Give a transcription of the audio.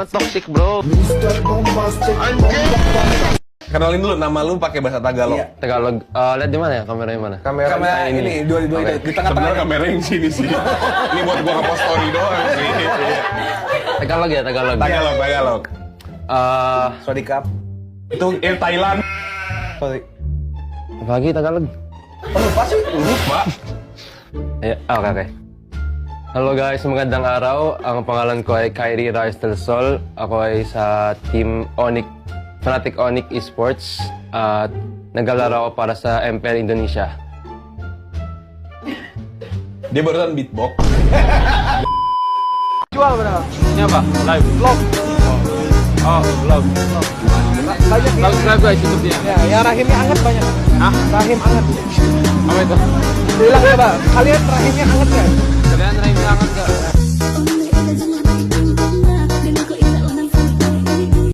banget toxic, bro. Kenalin dulu nama lu pakai bahasa Tagalog. Iya. Tagalog. Lihat di mana ya? Kameranya mana? Kamera ini dua Oke. di tengah-tengah. sebenarnya kamera yang sini sih. Ini buat gua nge-post story doang sih. Tagalog ya, Tagalog. Tagalog. Sorry Kap. Itu Thailand. Sorry. Apa lagi Tagalog? Oh, lupa sih. Lupa. Ya, oke. Halo guys, magandang araw. Ang pangalan ko ay Kyrie Reyes del Sol. Ako ay sa team Fnatic Onyx Esports at naglalaro ako para sa MPL Indonesia. Dia barusan beatbox. Jual berapa? Ini apa? Live vlog. Oh, vlog. Banyak ya. Subscribe guys YouTube-nya. Ya, yang rahimnya anget banyak. Hah? Rahim anget. Apa itu? Bilang coba, kalian rahimnya anget nggak? Kalian rahimnya anget gak?